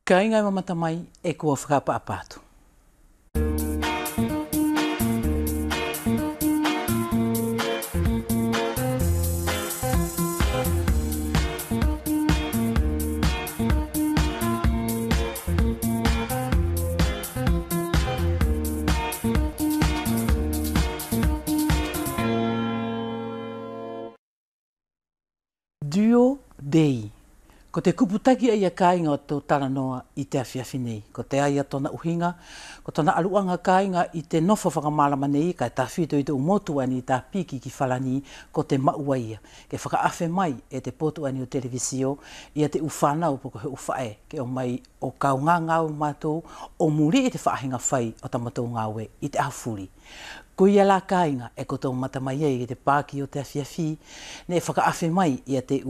Ka inga mamata mai e kua whakapa apatu. Duo Dei. Ko te kuputaki ai a kāinga o tō taranoa i te awhiawhi nei. Ko te aia tōna uhinga, ko tōna aluanga kāinga i te nofo whakamalama nei, ka tā whito i te umotu ani i tā piki ki whalani ko te mauaia. Ke whakaawe mai e te potu ani o televisio, ia te uwhanau poko he uwhae, ke o mai o kau ngā ngāu mātou, o muri i te whaahinga whai o tamatou ngāwe i te ahafuri. Ko ia la kāinga e ko tō matamai ei i te pāki o te awhiawhi, ne whakaawe mai ia te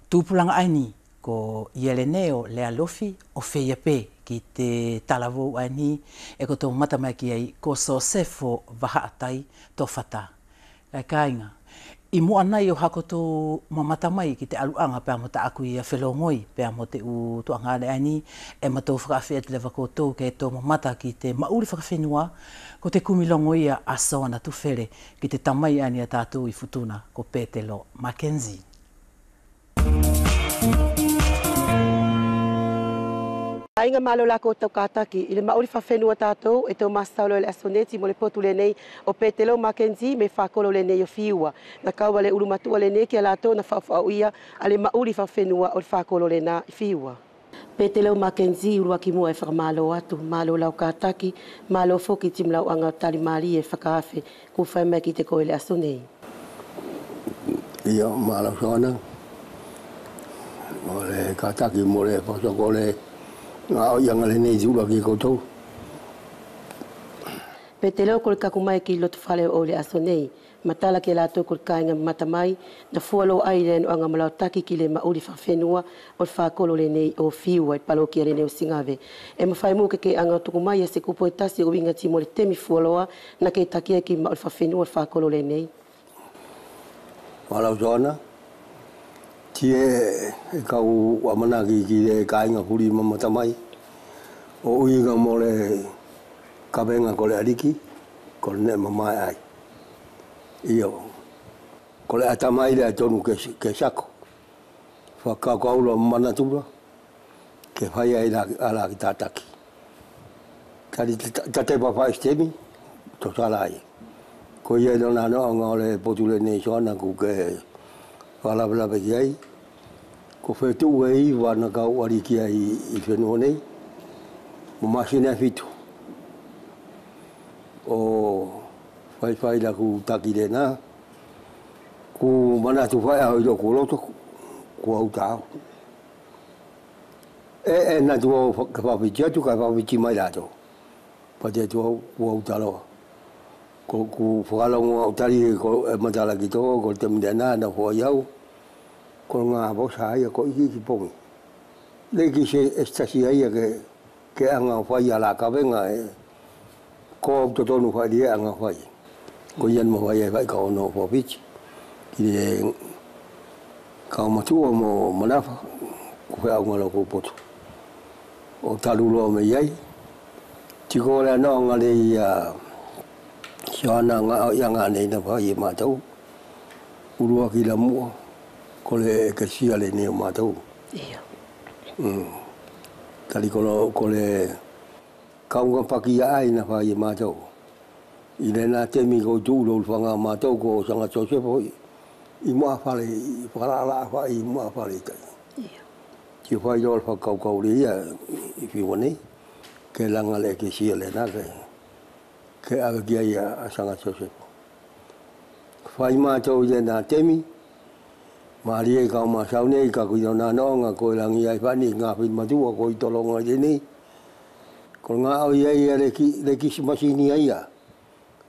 tūpulanga aini ko Ieleneo Lea Lofi o Whea Pē ki te talavou aini e ko tō matamai ki ai ko Sosefo Vahaatai tō whata. Kai kāinga, i mua nei o hako tō matamai ki te aluanga pēr mo ta aku i a whelongoi pēr mo te tuangare aini e ma tō whakawhia te lewa kōtō ke tō mamata ki te mauri whakawhenua ko te kumilongoia a Soana Tufere ki te tamai ani a tātou i futuna ko Petelo Mackenzie. Ainga malo la ko tau kātaki, i le mauri whawhenua tātou e tau mastaulo le asoneti mo le potu le nei o Petelo Mackenzie me whakolo le nei o whiua. Na kaua le urumatua le nei ki a lātou na whawhau ia a le mauri whawhenua o le whakolo le na i whiua. Petelo Mackenzie urua ki mua e whakamalo atu, malo lau kātaki, malo foki timlau anga tali mari e whakawhe ku whaimai ki te koe le asonei. Ia malo Soana, mo le kātaki mo le whasoko le ngā o ianga le nei zura ki koutou. Petelo ko le kakumai ki lotu whale o le asonei, matala ki lātou ko le kāinga matamai, na fualo ai le no anga malau taki ki le mauri whawhenua o le whakolo le nei o whiua i palo ki le nei o Singave. E mawhai mō ke anga tukumai a se kupo e tasi o winga ti mo le temi fualoa na ke takia ki mauri whawhenua o le whakolo le nei. Malau Soana, tie e kau wamanaki ki le kāinga huri mamatamai. O uiga mo le kawenga ko le ariki, ko le ne mamai ai. Iyo, ko le atamai le atonu ke sako. Whakakaulo manatura, ke whai ai ala ki tātaki. Tari tate papa istemi, to salai. Ko ia dona no anga le potule nei Soana ku ke whalawalawe ki ai. Ko whetu ei wana kau ari ki ai i whenua nei. Mo masina whitu. O whai la ku taki le nā. Ku manatu whai au i loko loto ku au tāu. E nā tu au ka whawhiti atu ka whawhiti mai lato. Pate tu au ku au taloa. Ku whakalongo au tari ko matala ki tō ko te mida nā na whai au. Ko ngā bosa aia ko iki ki pongi. Leki se estasi aia ke anga whai ala kawenga e ko au totonu whai ria anga whai. Ko ian mo whai e whai ka ono whawhiti. Ki e kau matua mo manafa ko whai au ngalo ko potu. O talulo me iai. Tiko le anō ngale i Soana ngā nei na whai e mātau. Urua ki la mua. Ko le kesia le neo mātou. Ia. Tali ko le kaunga paki ai na whai e mātou. I le nā temi ko tūro whanga mātou ko sanga Josefo i mua whale, i whakarala whai i mua whale tai. Ia. Ki whai rol whakaukau le ia i whiwa nei. Ke langa le kesia le nā ke aga ki ai a sanga Josefo. Whai mātou i le nā temi. Maria i kau masau nei, ka kui nā nonga, ko i langi ai whani, ngā whit matua, ko i tolonga i nei. Ko ngā au i ai le kisi masini ai a.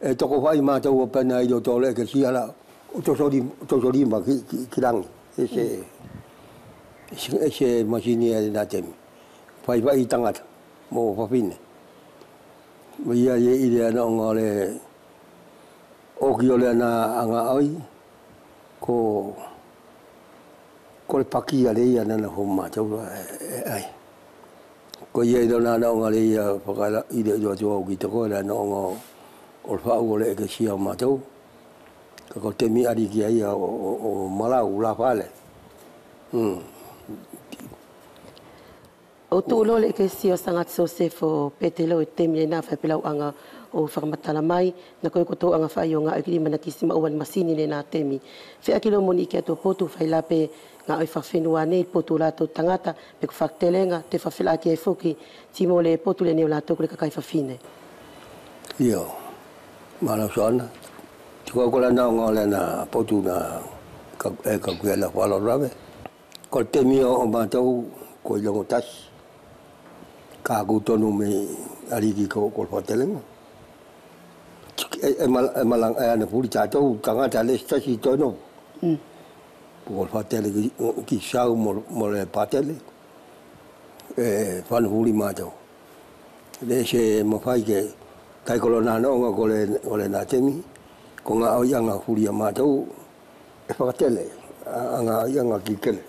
E toko whai mātou o pena i do tole ke si ala, o tosori ma ki rangi. E se masini ai nā temi. Whai whai i tangata, mo whawhine. Ia i le nonga le oki o le ana anga ai, ko le paki ale ia nana ho mātou ai. ko ye do na no ngale ya pakala ide do jo ki to ko la no ngo o fa o le ke sia ma to ko te mi ari ki ai o mala u la pale o tu lo le ke sia sangat so se fo petelo te mi na fa pela anga o whakamatala mai, na koe koto anga whai o ngā ikiri manakisima o wan masini ne nā temi. Whia kilo moni ki ato potu whai lape ngā oi whawhenua nei, potu lātou tangata, pe ku whaktelenga, te whawhila ki e whoki, timo le potu le neo lātou kore kakai whawhine. Io, mana soana, tika kola nao ngā le na potu na kakuia la whalo rawe, ko temi o mātou ko i longo tasi, ka kutonu me ariki ko whatelenga. Malang ana puri tatou tangata le stasi tono por fatele ki sau mo le patele fan huli mato le se mo fai ke kai kolona no ngo le na temi ko nga o yanga huli mato e fatele anga yanga ki kele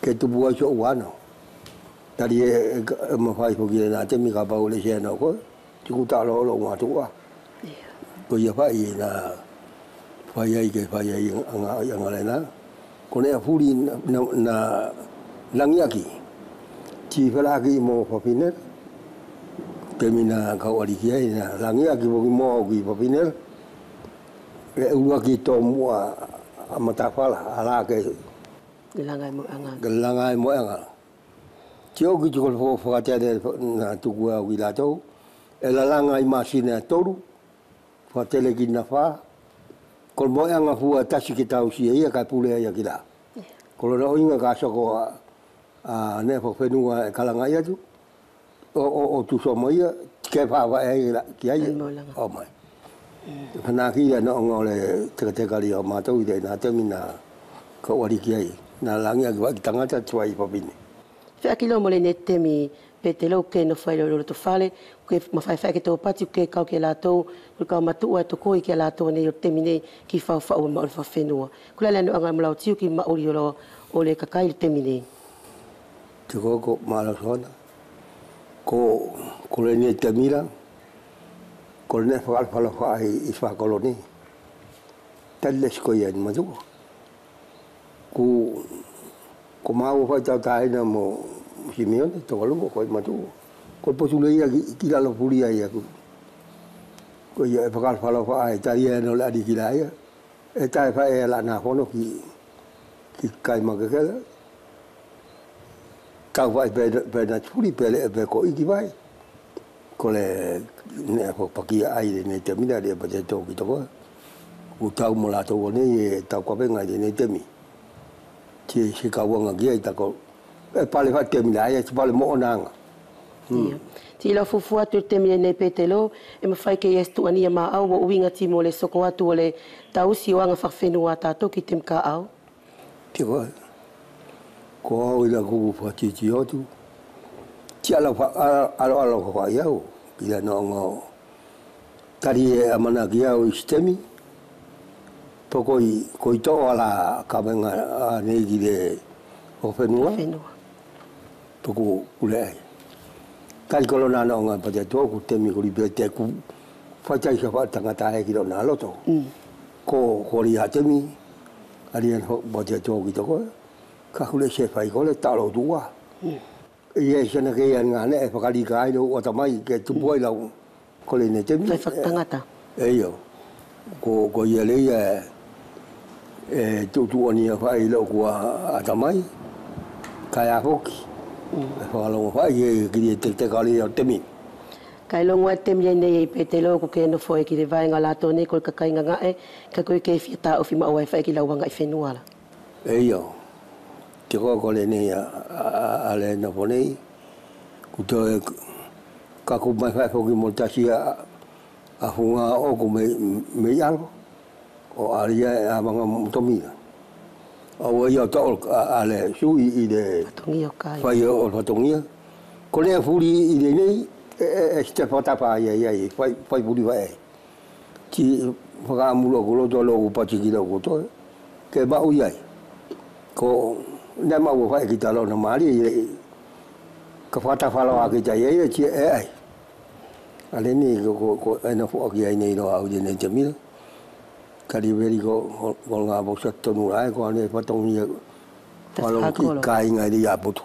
ke tu bua so wano tari mo fai ko ki na temi ka pa le se no ko tu ta lo ngato wa ko ia fai na fai ai ke fai ai anga le na ko ne furi na langiaki ti fala ki mo popiner termina ka ori ki ai na langiaki mo ki popiner e ua ki to mo amata fala ala ke gelangai mo anga tio ki ko fo te na tu gua wi la to e la langai masina toru fatele ki na fa ko mo anga fu tasi ki tau si ia ka pule ia ki la ko lo inga ka so ko a ne fo fenua kalanga ia tu o tu so mo ia ke fa va e ki ai o mai na ki no ngole te kali o ma to ide na termina ko wari ki ai na langia ki tangata tuai po bini fa kilo mo le netemi petelo ke no fai lo to fale ke ma fai ke to pati ke ka ke la to ka ma tu to ko ke la to ne termine ki fa o ma fa fenua kula le no anga mla tiu ki ma o lo o le ka kai termine te ko ma la zona ko le ne temira ko ne fa fa i fa koloni telle ko yen ma du ko ma o fa ta ina mo Simeone to lo ko ma tu ko po le ia ki la lo furia ia ko ia fa fa ai ta ia no la di ki la ia e ta fa e la na hono ki kai ma ke la ka vai pe na furi pe le pe ko i ki vai ko le ne po pa ki ai ne te mina de pa te to ki to ko u tau mo la to ne ta ko venga de ne te mi ti si ka wanga ki ai ta ko e pale fa te mina ai ti pale mo nanga ti la fufu atu te mina ne petelo e ma fai ke estu ani ma au o winga ti mo le soko atu le tau si wanga fa fenua ta to ki tem ka au ti ko au ila ko fa ti otu ti ala fa alo ko fa ia o ila no ngo tari amana ki au istemi poko ko to ala ka venga ne ki de o fenua poko ule kai kolona no nga pa te to ku temi ko libete ku fa tai fa tanga ta e ki do na loto ko ri atemi ali ho bo te to ki to ko ka hule se fai ko le talo tua e se na ke nga ne fa kali kai do o tamai ke tu boi la ko le ne temi fa tangata e yo ko ye le tu oni fa i lo ko a tamai kai a hoki fa lo fa ye ki te kali o temi kai longo te mi nei petelo ko ke no foi ki vai nga la tone ko ka kai nga e ka ko ke fita o fi ma wa fa ki la wanga i fenua la e yo te ko le ne a le no ponei ku to ka ko mai fa ko mo ta si a hunga o ko me yalo o aria a manga tomia o yo to ale su i de tongia kai fa yo o tongia ko le furi i de nei este fota pa ia fai buri vai ti fa mulo ko lo lo pa ti lo ko to ke ba u ia ko na ma wo fai ki ta lo na mari ka whatawhalo a ki tai e chia e ai. Ale ni ko ena fo ki ai nei no au de nei jamila. Kari veri ko ngā bosa tonu rai ko ane patongi whalong ki kai ngai di aputu.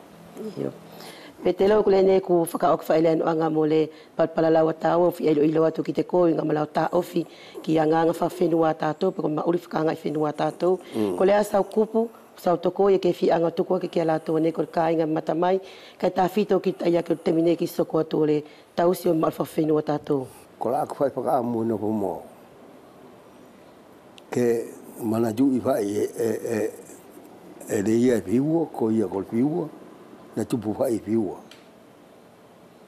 Pe te lau kule nei ku whakaok whaile anu anga mo le palpalalau atau ofi ilo ilo atu ki te koi ngā malau ta ofi ki anga whawhenua tātou pe ko mauri whakanga i whenua tātou. Ko lea sau kupu, sau toko e ke whi anga tukua ke kia lātou nei ko ka inga matamai kai tā whito ki taia ke te mine ki soko atu le tausi o mauri whawhenua tātou. Ko la aku whai whakaamu no po mo. Ke mana ju i whai e reia e piua, ko ia ko piua. Na tupu whai piua.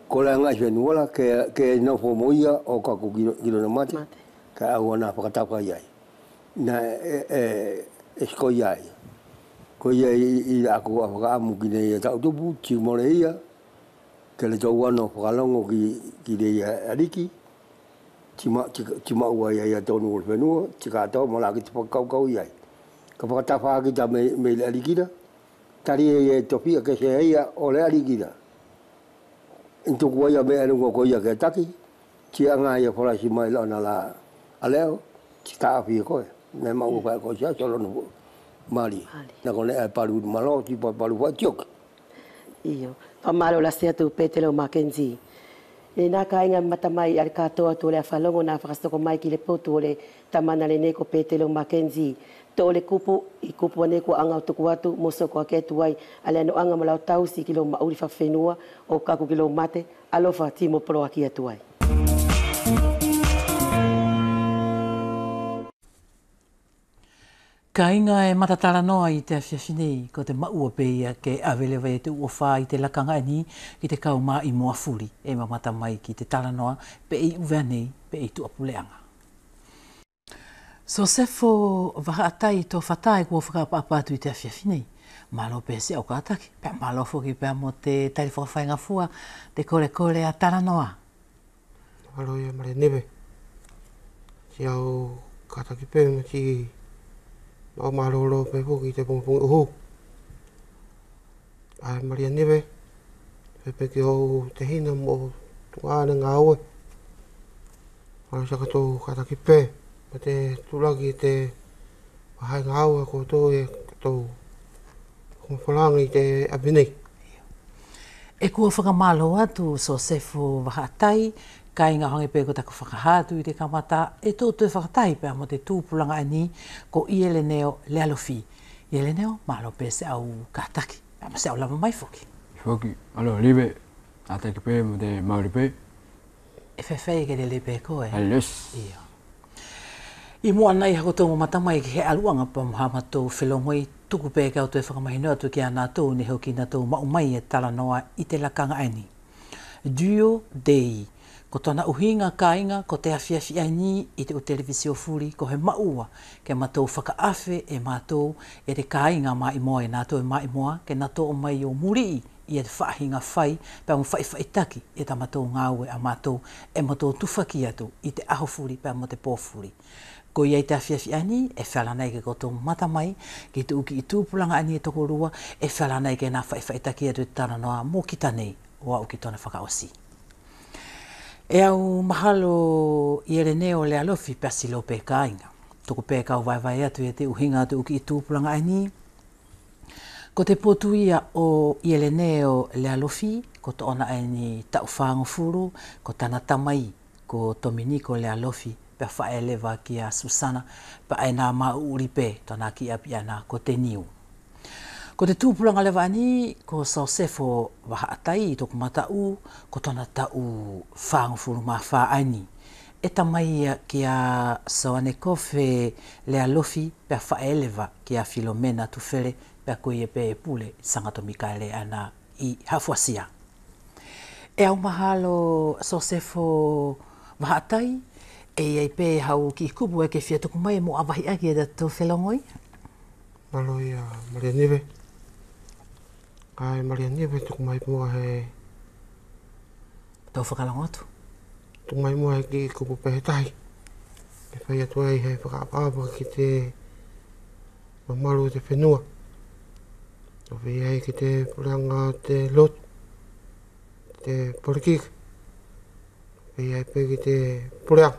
Ko la ngai whenua la ke no fo moia o kaku giro na mate. Ka au ana whakatapa iai. Na sko iai. Ko ia i aku a whakaamu ki nei e tau tupu, ti more ia. Ke le tau ano whakalongo ki nei ariki. Tima ua iai a tonu o whenua. Tika atau mala ki te whakaukau iai. Ka whakatapa ki ta me le arikira. Tari e topia ke se ia o le arikira. Into kua ia me anu ko ia ke taki. Ti anga ia fora si mai lona la aleo. Ti taafi koe. Ne mau ka ko sia solo no mari. Na ko le paru malo ti paru wa tiok. Iyo. Pa malo la sia tu petelo Mackenzie. E nā ka inga matamai ar katoa tu le awhalongo nā whakastoko mai ki le potu o le tamana le neko petelo Mackenzie. To le kupu i kupu ane ko anga tuku atu moso ko ake tuai ale no anga malau tausi kilo mauri whawhenua o kaku kilo mate alofa timo pro aki atuai. Ka inga e matatara noa i te awhiawhinei ko te maua peia ke awele vai te uofa i te lakanga ni ki te kauma i moa furi e mamata mai ki te taranoa pe i uwea nei pe i tu apuleanga. So sefo whakaatai tō whatai kua whakapapatu i te awhiawhinei. Malo pe se au kātaki, pe malo foki pe mo te tairi whakawhainga fua, te kore a taranoa. Malo ia mare nebe. Si au kātaki pe ma si au malolo pe foki te pungpungi uhu. Ai mare nebe. Pe ki au te hina mo tungāne ngā oe. Malo sa kato kātaki pe. Ma te tūlaki te wahai ngā aua ko tō e tō kumwhalangi te abinei. E kua whakamalo atu so sefo whakaatai, ka inga hange pe ko taku whakahatu i te kamata, e tō tō whakatai pēr mo te tūpulanga ani ko i ele neo le alofi. I ele neo, malo pe se au kātaki, pēr mo se au lama mai foki. Foki, alo libe, ataki pe mo te mauri pe. E whewhei ke le libe koe. Alis. Ia. I mua nei hako tō matamai ki he aluanga pa mahama tō whelongoi tuku pē kau tō e whakamahinoa tu ki a nā tō ni hoki nā tō maumai e tala noa i te lakanga aini. Duo Dei, ko tōna uhinga kāinga ko te awhiawhi aini i te o televisio furi ko he maua ke mā tō whakaawe e mā tō e te kāinga mā i moa e nā tō e mā i moa ke nā tō o mai o muri i e te whaahinga whai pēr mo whai taki e ta mā tō ngāue a mā tō e mā tō tuwhaki atu i te aho furi pēr mo te pōfuri. Ko iei te awhiawhi ani, e whalanei ke koto matamai, ki te uki i tūpulanga ani e toko rua, e whalanei ke nā whaitaki atu te taranoa mō kita nei, o au ki tōna whakaosi. E au mahalo i ere neo le alofi pasi lo pē kāinga. Toko pē kau vai atu e te uhinga te uki i tūpulanga ani. Ko te potuia o i ere neo le alofi, ko to ona ani tau whaango furu, ko tana tamai, ko Dominiko le alofi, pe whaelewa ki a Susana, pa ai nā mauri pe, tōna ki api ana ko te niu. Ko te tūpulanga lewa ani, ko Sosefo wahaatai i tōku matau, ko tōna tau whaangfuru mā whaaini. E tamai ki a Soane Kofe le alofi, pe whaelewa ki a Filomena tufere, pe koe e pe e pule, sangato Mikaele ana i hafuasia. E au mahalo Sosefo wahaatai, e ei pē hau ki kupu e ke whia tuku mai mo awahi aki e tō whelongoi? Malo ia Maria Neve. Ai Maria Neve tuku mai mua he... Tō whakalango atu? Tuku mai mua he ki kupu pehetai. E whai atu ai he whakaapapa ki te mamaru te whenua. O whi ai ki te puranga te lot. te porikik. Pei ai pei ki te pureang.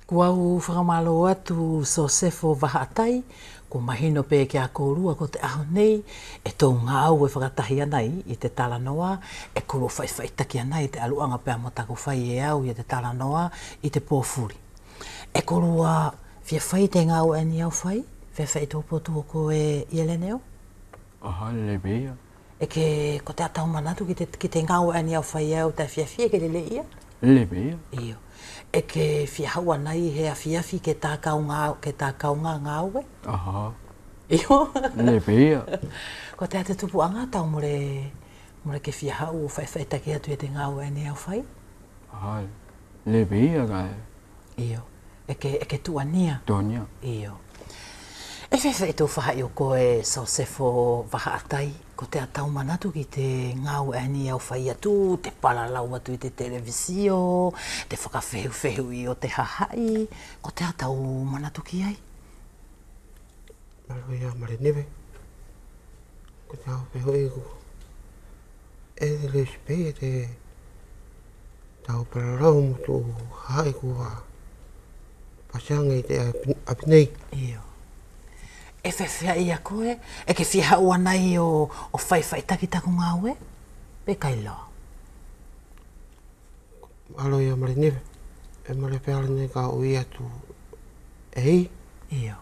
Kua u whakamalo atu so sefo wahatai, ko mahino pe ki a kōrua ko te aho nei, e tō ngā au e whakatahi anai i te talanoa, e koro whaiwhaitaki anai i te aluanga pēr mo tako whai e au i te talanoa i te pōwhuri. E koro a whia whai te ngā au e ni au whai, whia whai tō potu o ko e Ieleneo? Aha, le bea. E ke ko te atau manatu ki te ngā au e ni au whai au te whia ke le ia? Le bea. Iyo. E ke whiahaua nei he a whiawhi ke tā kaunga ngā aue? Aha. Iyo. Le bea. Ko te ate tupu anga tau more ke whiahau o whaiwhaitaki atu e te ngā aue ni au whai? Aha. Le bea kai. Iyo. E ke tuania? Tonia. Iyo. E whewhai tō whahai o koe so sefo wahaatai, ko te atau manatu ki te ngau e ni au whai atu, te paralau atu i te televisio, te whakawhehu i o te hahai, ko te atau manatu ki ai? Malo ia mare newe. Ko te au whehu i ko. E le spei e te tau paralau mo tō hahai ko a pasianga i te apinei. Iyo. E whewhai ia koe, e ke whiahau anai o whaiwhaitaki taku ngā ue? Pe kai loa? Malo ia mare newe. E mare peala nei ka ui atu ei. Iyo.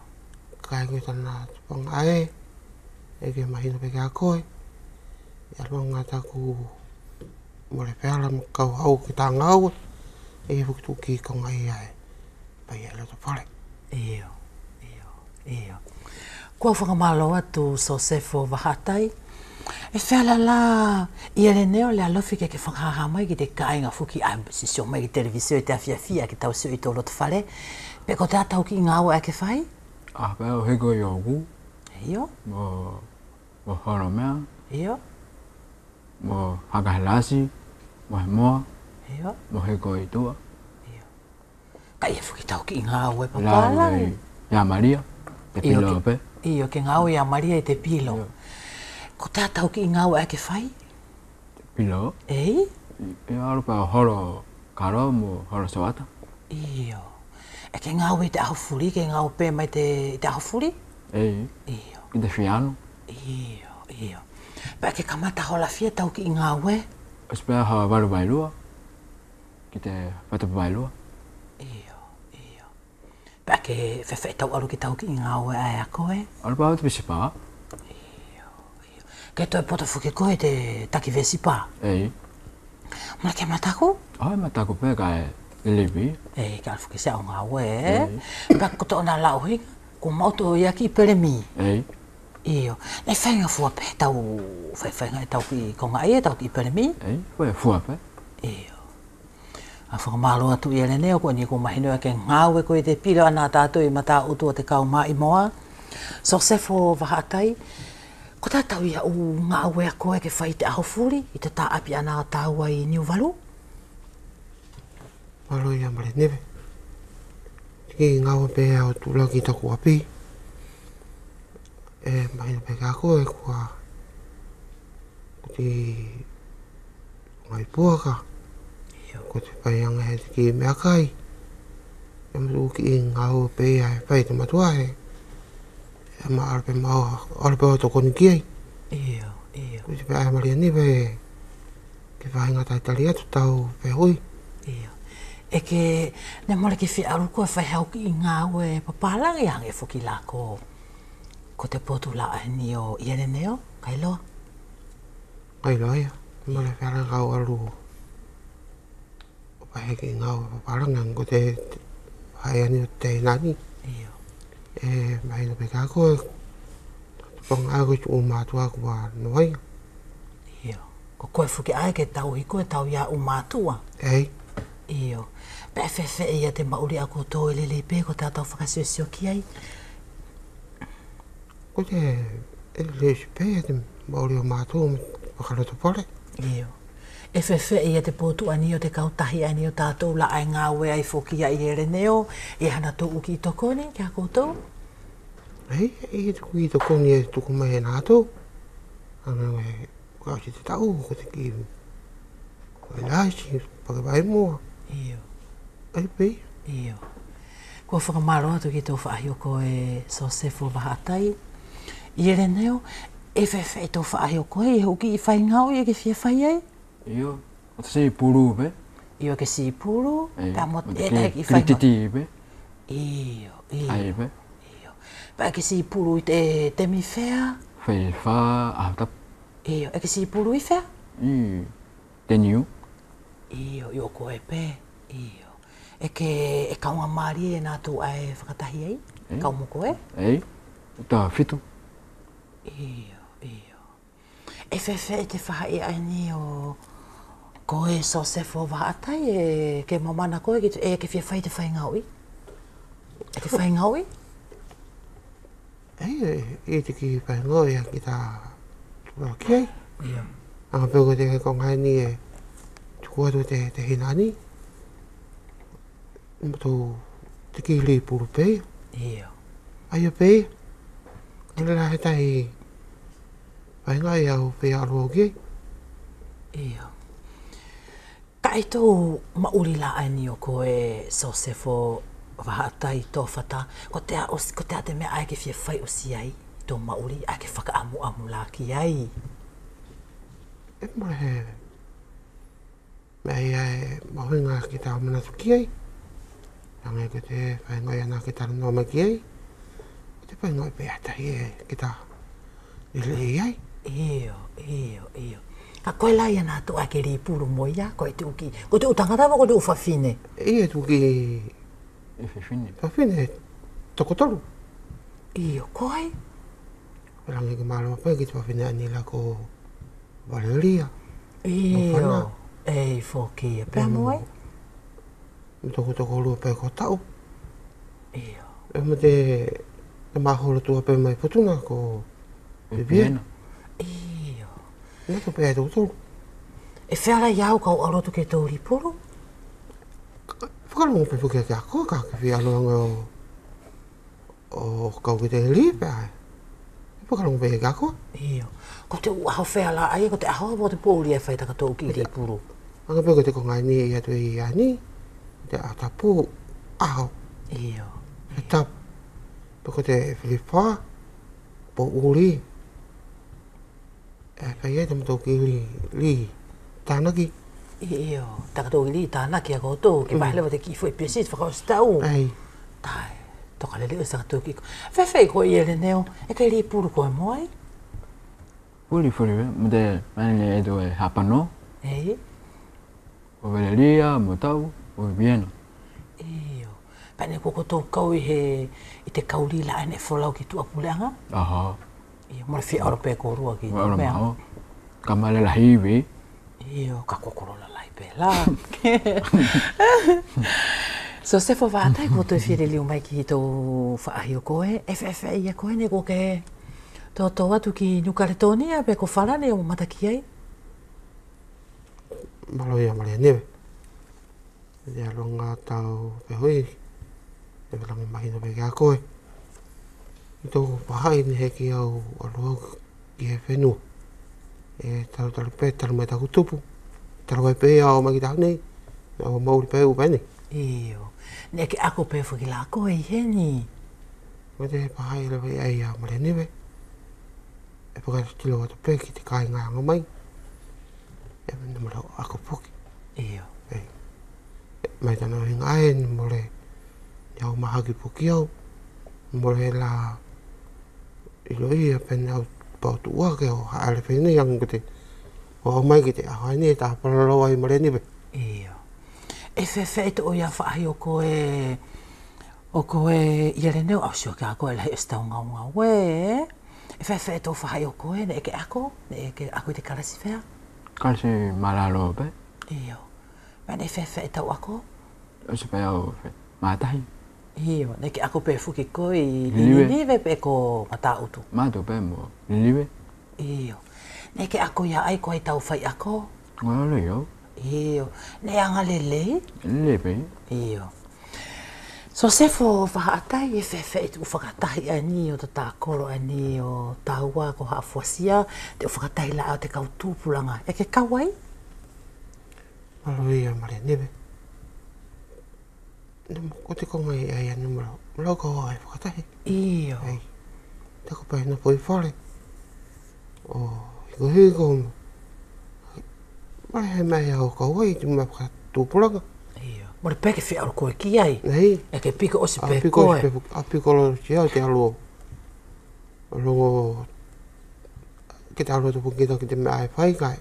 Kai koe tana tupanga ae. E ke mahina pe kia koe. Ia longa taku mare peala mo kau hau ki tā ngāua. E whukitu ki konga i ae. Pai e loto pare. Iyo. Iyo. Kua whakamalo atu so sefo wahatai, e whiala la Ieleneo le alofi ke whakaha mai ki te kāinga whuki si sio mai ki televisio i te awhiawhia ki tau sio i tō loto whare, pe ko te atau ki ngā ua ake whai? Ah, pēo heko i oku. Iyo. Mo horo mea. Iyo. Mo hakahelasi. Mo he moa. Iyo. Mo heko i tua. Iyo. Kai e whuki tau ki ngā ua e papala. Ia Maria. Te pilo pe. Iyo, ke ngā ua ia Maria i te pilo. Ko te atau ki ngā ua ake whai? Te pilo. Ei? E aru pēo horo karo mo horo soata. Iyo. E ke ngā ua i te ahofuri, ke ngā ua pē mai te ahofuri? Ei. Iyo. I te whiano. Iyo. Pea ke kamata hola fia tau ki ngā ue? Es pēo hawa waru bailua. Ki te whatupu bailua. Pea ke whewhai tau aru ki tau ki ngā ue ai a koe? Aru pāo te pisi pā. Iyo. Ke toi pota whuke koe te taki vesi pā? Ei. Mara ke matako? Ai matako pē kai libi. Ei, ka whuke se au ngā ue, Pea ko tōna lau hinga, ko mauto i aki peremi. Ei. Iyo. Nei whainga fua pē tau, whainga e tau ki konga ia, tau ki peremi? Ei, koe fua pē. Iyo. A whakamalo atu i Ieleneo, ko ni ko mahino ke ngāue ko i te pila ana tātou i mata utu o te kau mai moa. So sefo wahatai, ko tātau ia u ngāue a koe ke whai te ahofuri i te tā api ana tāua i Niu Walu? Malo ia mare newe. Ki ngāua pe au tūla ki taku api. E mahina pe kā koe kua ko ti ngai puaka. Ko te paianga he te ki mea kai. E mtu ki ngāua pe ai pai te matua he. E ma arpe maua, arpe o toko ni kiai. Iyo. Ko te pe ai maria newe ke whainga tai tali atu tau pe hui. Iyo. E ke, ne mole ke whi aru koe whai hau ki ngāue papalangi hange whuki la ko te potu la ni o Ieleneo, kai loa? Kai loa ia, mole whiara kau aru. Pai ki ngau paparangan ko te hai ani o te nani. Iyo. E mahina pe kā koe. Pong ai koe tu mātua kua noai. Iyo. Ko koe whuki ai ke tau i koe tau ia u mātua. Ei. Iyo. Pea whewhe ia te mauri a ko tō i lele pē ko tātou whakasio ki ai. Ko te lesi pē te mauri o mātua whakaroto pare. Iyo. E whewhe ia te pōtu ani o te kautahi ani o tātou la ai ngā ue ai whoki a i Ieleneo, e hana tō uki i tokone, kia koutou? Ei, e tuku i tokone e tuku mai e nātou. Ana Kau si te tau, ko te ki. Ko e lai si, pake vai mua. Iyo. Ai pei. Iyo. Kua whakamaro atu ki tō whaahi o koe Sosefo Wahatai. I ere neo, e whewhe tō whaahi o koe, e hoki i whai ngau i e ke whia whai ai. Iyo, o te sei puru pe. Iyo ke si puru, ka mo e ke ki whai ngau. krititi pe. Iyo, iyo. Ai pe. Iyo. Pa ke si puru i te mi whea. Whai wha a tap. Iyo, e ke si puru i whea. I te niu. Iyo, i o koe pe. Iyo. E kaunga maari e nā tō ai whakatahi ai. Kaunga koe. Ei, ta fitu. Iyo, iyo. E whewhe te whahai ai ni o koe Sosefo Wahatai e ke mamana koe e ke whia whai te whai ngaui. E te whai ngaui? Ei, e te ki whai ngoi a ki tā tua ki ai. Iyo. Anga pēo ko te kongai ni e tuku atu te hinani. Mto te ki li puru pei. Iyo. Ai o pei. Kore la he tai whai ngai au pei alo ki ai. Iyo. Ka e tō mauri la ai ni o koe Sosefo Wahatai tō whata. Ko te a te mea ai ke whia whai o si ai. Tō mauri ai ke whakaamu la ki ai. E mora he mea ia e mahuinga ki tā manatu ki ai. Nanga ko te whai ngai ana ki tā noma ki ai. Te whai ngai pei atai e ki tā ile i ai. Iyo, iyo, iyo. Ka koe lai ana tō ai ke ripuru mo ia, koe te uki. Ko te utangata mo ko te uwhawhine. I e tuki E whiwhine. whawhine tokotoru. Iyo, koe? Rangi ki marama pai ki te whawhine anila ko Valeria. Iyo. Ei, whoki e pēr mo ai? Me toko lua pai ko tau. Iyo. E me te maholo tua pai mai putuna ko Viviana. Iyo. Nā tō pai tokotoru. E whiara iau kau arotu ke tō ripuru? Whakarongo pe whukia ki a koa ka ki aloanga o kau ki te li pe ai. Whakarongo pe ki a koa. Iyo. Ko te uaho whiara ai, ko te aho mo te pōri e whaitaka tō ki ripuru. Anga pe ko te kongai ni i atu i a ni. Te atapu aho. Iyo. He tap. Pe ko te whiwha. Po uri. E pai e te mto ki li. Tānaki. Iyo. Taka tō ki li tāna ki a koutou, ki pahlewa te ki fwoi piasit, whakao stau. Ai. Tai. Toka lele o saka tō ki ko. Whewhei ko i ere neo, e kai ripuru koe mo ai? Puri puri, mo te mani e do e hapano. Ei? O Valeria, mo tau, o Viviana. Iyo. Pane koko tō kau i te kauri la ane wholau ki tua puleanga. Aha. Iyo, mora whia ora pē korua ki Ora tō mea. maho. Kamale la hiwi. Iyo, ka kokorola lai pē la. Sosefo Wahatai ko tō whire liu mai ki tō whaahi o koe. E whewhe ia koe ne ko ke tō atu ki Nukaretonia pe ko wharane o mataki ai. Malo ia maria newe. Te alonga tau pe hui. Te walangi mahina pe ki a koe. I tō pahai ni he ki au aloa ki he whenua. E taru pe, taru mai taku tupu. Taru ai pe au mai ki tahu nei. Au mauri pe u pene. Iyo. Ne ke ako pe whaki la koe i heni. Me te pahai lewe ai a maria newe. E pakata tilo atu pe ki te kai ngā anga mai. E mene mara ako puki. Iyo. Mai tana hinga ae ni mole. Iau mahaki puki au. Mole la ilo ia pene au pautu uake o haale whene yang kete. O mai ki te ahai ni e taha paralo ai maria newe. Iyo. E whewhe te o ia whaahi o koe i ere neo au sio ka koe lai estau ngau ngau e. E whewhe te o whaahi o koe ne eke ako, ne eke ako i te karasi whea. Kasi malalo pe. Iyo. Mane e whewhe tau ako. O se pe au mātahi. Iyo. Ne ke ako pe fuki koe i Liliwe. Ninive pe ko mata utu. Mātou pe mo. Liliwe. Iyo. Ne ke ako ia ai koe tau whai ako. Ngā leo. Iyo. Ne anga lelei. Liliwe pe. Iyo. So se fo whaatai e whewhe tu whakatahi ani o ta tākoro ani o tāua ko haafuasia te o whakatahi la o te kautūpulanga. E ke kawai? Malo ia mare nebe. Ko te konga i ai anu maro. Malo ka hoa e whakatahi. Iyo. Ei. Tako pai na poi whare. O hiko hiko mo. Mare he mai au ka hoa i tu mea whakatūpulanga. Mo le peke whi aro koe ki ai. Nei. E ke piko o se pe Apiko koe. apiko lo si au te alo. Alo ke te alo tupu kita ki te mea ai whai kai.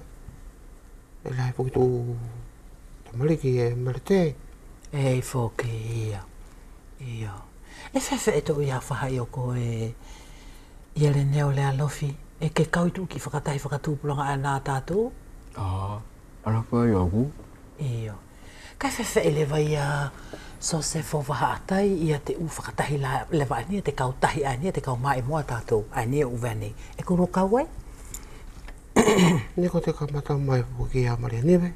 E lai puki tu te mariki e marite. Ei fōke ia. Ia. E whewhe e tō ia whahai o koe ia le neo le alofi. E ke kautu ki whakatahi whakatūpulanga a nā tātou. Ala pa i oku. Iyo. Kai whewhe e lewa ia so se fo wahaatai ia te u whakatahi lewa ania, te kautahi ania, te kau mai moa tātou ania u vane. E kuro kau ai? Niko te kamata mai puki a Maria Neve.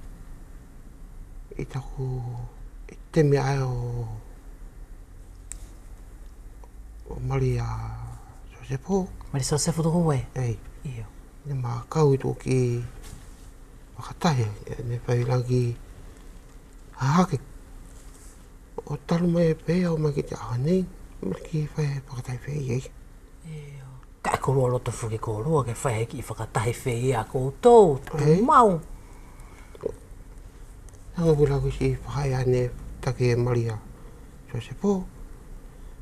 I taku i te mea ai o Maria Josepo. Mari so se fo toko we? Ei. Iyo. Ne mā kau i tō ki whakatahi. Ne whai rangi hahake. O talu mai e pēa o mai ki te ahanei. Mari ki whai whakatahi whai ei. Iyo. Ka e koroa loto fuki koroa ke whai heki i whakatahi whai a koutou. Tu mau. Nanga wila wisi whai ane take e Maria Josepo.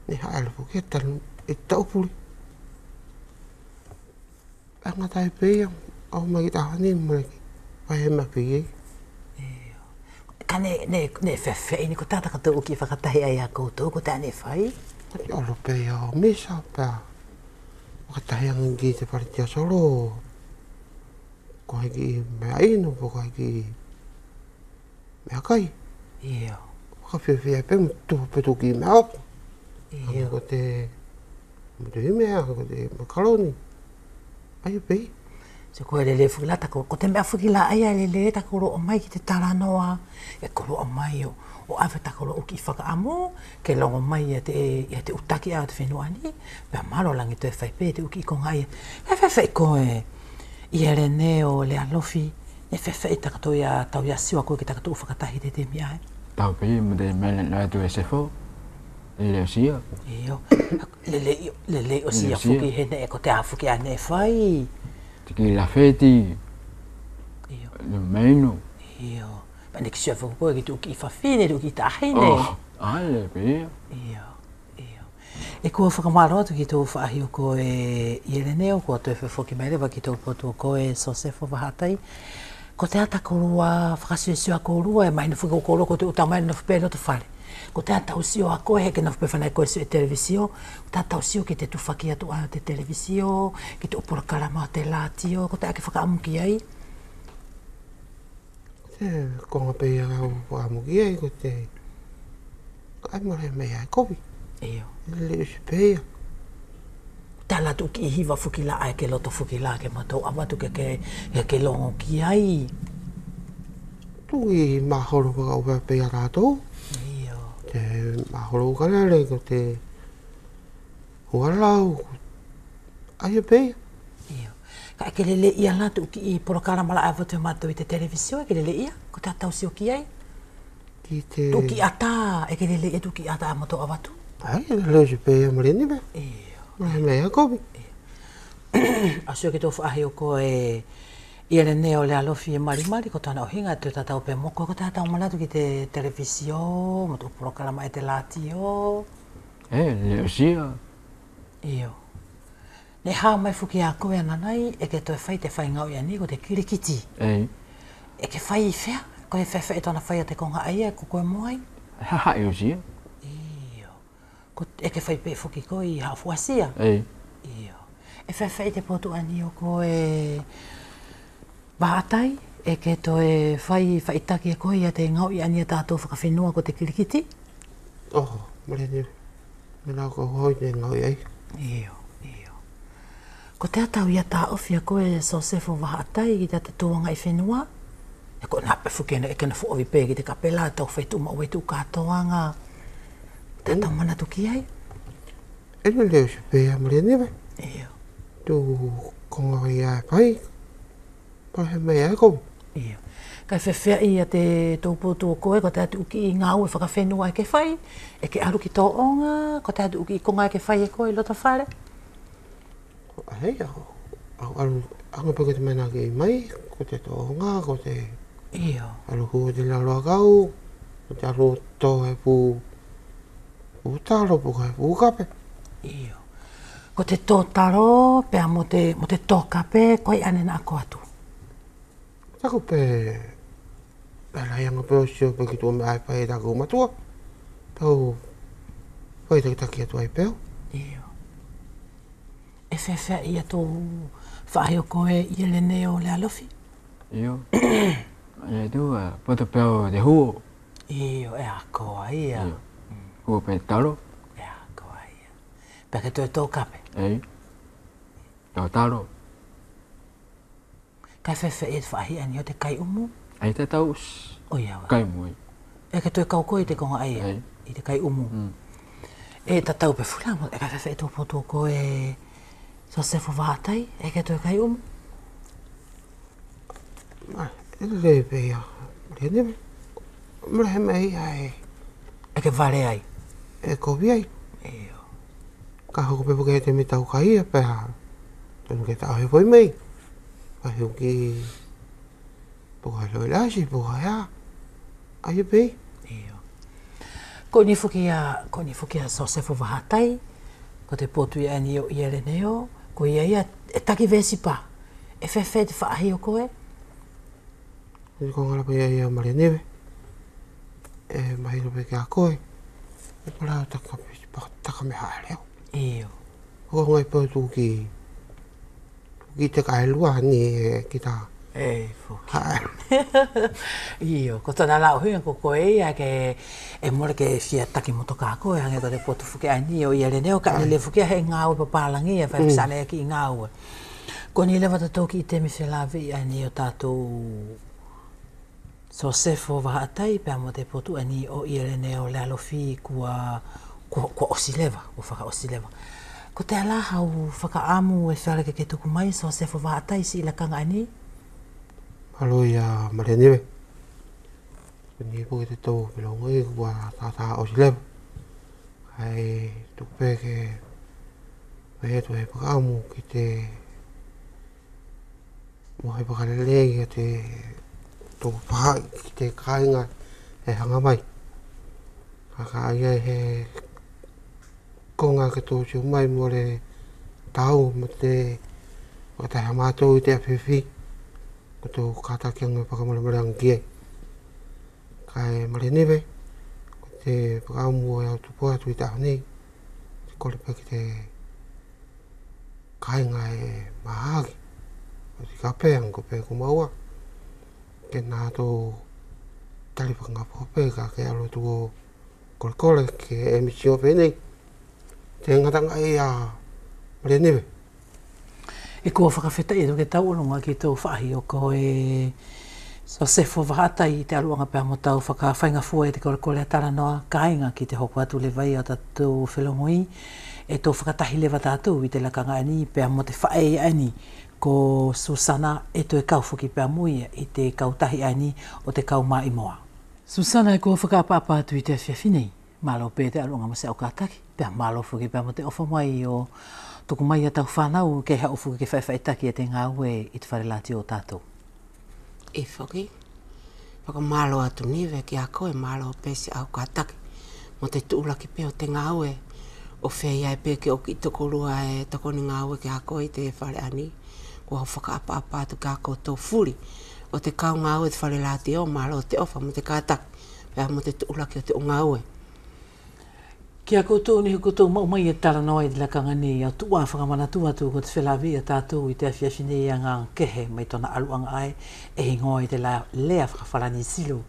Ne haere po ke talu e taupuri. Anga tai pēa au mai ki te ahanei mari ki whai he maki ei. Ka ne whewhe ni ko tātaka tō ki whakatahi ai a koutou, ko tāne whai. Ati alo pēa o mesa pēa. Whakatahi anga ki te paritia solo. Ko hei ki mea ino, ko hei ki mea kai. Iyo. Whakawhiawhia pēa mo tupu petu ki mea opu. Iyo. Ko te mutu himea, ko te makaroni. Ai pēi. Se koe le whukila tako, ko te mea whukila ai a le tako ro o mai ki te taranoa. E koro o mai o awe tako ro o ki whakaamo, ke longo mai ia te utaki a te whenua ni. Pea maro langi tue whai pē te uki i konga ia. E whewhai koe ia le neo le alofi. E whewhai takato ia tau ia siwa koe ki takato whakatahi te te mia ai. Tau pei mo te mele nai tu e se fo. Le sia. Iyo. Le o sia whuki hene e ko te awhuki ane whai. Te ki la feti. Iyo. Le meino. Iyo. Pa nek sia whuki koe ki tu ki whawhine, tu ki tahine. Ale pei. Iyo. Iyo. E kua whakamaro atu ki tō whaahi o koe i ele neo, kua tō whawhoki mai rewa ki tō potu o koe so sefo wahatai. Ko te ata korua, whakasiosio a korua, e maina whuka o korua ko te utamaina na whapea no te whare. Ko te ata usio a koe, heke na whapea whanai koe sio e televisio, ko te ata usio ki te tuwhaki atu a te televisio, ki te upura karama te lātio, ko te ake whakaamuki ai. Te konga pēa au whaamuki ei, ko te ai mare mei ai kopi. Iyo. Le usi pēa. Tala tu ki hiwa whukila ai ke loto whukila ke matou amatu ke longo ki ai. Tui mahoro waka uwa pēa rātou. Iyo. Te mahoro ukanare, ko te hualau. Ai e pēa. Iyo. Ka eke lele ia la tu ki i porokara mala ai watu matou i te televisio, eke lele ia, ko te atau sio ki ai. Ki te... Tu ki ata, eke lele ia tu ki ata a matou awatu. Ai, le usi pēa mare niwe. Iyo. Mare mei ai kopi. Asio ki tō whaahi o koe i ele neo le alofi e marimari, ko tāna o hinga te tatau pe moko, ko tātau manatu ki te televisio, mo tō porokarama e te lātio. Le sia. Iyo. Ne hao mai whuki a koe ananai, e ke toi whai te whai ngau i ani, ko te kirikiti. Ei. E ke whai i whea, ko he whewhe e tōna whai a te konga aia, ko koe moai. Ha e sia. Iyo. Ko e ke whai pe whuki koe i hafuasia. Ei. Iyo. E whewhe i te potu ani o koe Bātai, e ke toe whaitaki e koe ia te ngau i ani a tātou whakawhenua ko te kirikiti. Oh, mare niwe. Mena ko hoi te ngau ei. Iyo, iyo. Ko te atau ia tā ofi a koe so sefo wahatai ki te tuanga i whenua. E ko nā pe whukena e kena whuovi pē ki te kapela, tau whaitu ma wetu kātoanga. Tātou mana tuki ai? Ena leo se pēa mare newe. Iyo. Tu konga ia pai. Pahe mei ai kou. Iyo. Kai whewhea ia te tōpō tō koe, ko te atu uki I ngā ue whakawhenua e ke whai, e ke aru ki tō onga, ko te atu uki I konga e ke whai e koe, lota whare? Hei, au anga pake te mena ki mai, ko te tō onga, ko te Iyo. alu hua te laroa kau, ko te alu tō e pū taro, puka e pū kape. Iyo. Ko te tō taro, pēr mo te tō kape, koe ane na ako atu. Tako pe lai anga pe o sio pe ki tō me ai pai e tako matua. Tau pai te taki atu ai peo. Iyo. E whewhea ia tō whahe o koe I le neo le alofi? Iyo. E tu poto peo de huo. Iyo, e akoa ia. Iyo. Huo pe taro. E akoa ia. Peke tō e tō kape. Ei. Tau taro. Kai whewhea e te whahi ani o te kai umu? Ai te tau O ia wa. kai mui. E ke tō e kau koe te konga aia. Ei. I te kai umu. E ta tau pe fula mo. E kai whewhea e tō poto koe so sefo wātai. E ke tō e kai umu? Ena le pe ia. Mare newe. Mare he mei ai. E ke ware ai. E kovi ai. Iyo. Ka hoko pe puke te mitau ka ia pe ha. Tonu ke tau he poi mei. Pa hiu ki puka loi lasi, puka ia. Ai pe. Iyo. Ko ni fuki a so sefo wātai. Ko te potu ia ni o ia le neo. Ko ia e taki vesi pa. E whewhea te whaahi o koe. Ni ko ngara pe ia mare newe. E mahiro pe ke a koe. E pala taka me hae leo. Iyo. Ko ngai pe tu ki te kai lua ni ki ta. E fuki. Hae. Iyo. Ko tana lau hui ko koe ia ke e more ke fia taki motoka koe. Hange ko te potu fuki a ni o ia le neo. Ka le fuki a he ngā ue papalangi. E whaifisane ki I ngā ue. Ko ni lewa tatou ki I te mi whilawe a ni o tātou so sefo wahaatai pēr mo te potu ani o ia le neo le alofi kua osi lewa, kua whaka osi lewa. Ko te ala hau whakaamu e whaleke ke tuku mai so sefo wahaatai si ila kanga ani? Alo ia mare newe. Ni po te tau pelonga I kua tata o si lewa. Hai tupe ke mai tu he pakamu ki te mo he pakalele ki te tō paha ki te kāinga e hanga mai. Haka ia he konga ke tō siu mai mo le tau mo te wataha mātou I te awhiwhi. Ko tō kātakianga whakamaramarang kie. Kai mare newe, ko te whakaamu e au tupoa tu I te ahonei. Te korepa ki te kāinga e mahagi. O te kapeang ko pe kumaua. Ke nā tō tali whakangapo pe ka ke alo tō kore ke emisio whenei. Te ngatanga I a mare newe. E kua whakawheta I ke tau ononga ki tō whaahi o koe so sefo wahaatai I te aruanga pēr mo tau whakawhainga fua I te kore a taranoa kāinga ki te hoku atu le vai o tātou whelongoi. E tō whakatahi lewa tātou I te lakanga ani pēr mo te whae ani. Ko Susana e to e kau whuki pēr muia I te kautahi ani o te kau mai moa. Susana e kua whakapapa atu I te awhiawhinei. Malo pē te aronga mase au kātaki. Pēr malo whuki pēr mo te ofa mai o tuku mai a tau whanau ke hea uwhuki ke whaiwhaitaki e te ngā ue I te wharelati o tātou. E whuki. Whakamalo atu niwe ki a koe malo pēsi au kātaki. Mo te tuulaki pēo te ngā ue. O whea e pē ke oki tokorua e tokoni ngā ue ki a koe I te whare ani. Kua whakaapa atu kā koutou furi. O te kau ngā ue te wharelati o malo te ofa mo te kātaki. Pēa mo te tuulaki o te o ngā ue. Kia koutou ni koutou mau mai e taranoa I te lakanga ni au tua whakamanatua atu ko te whelawi a tātou I te awhiawhinei a ngā kehe mai tona aluanga ai e hingoa I te lea whakawharani silo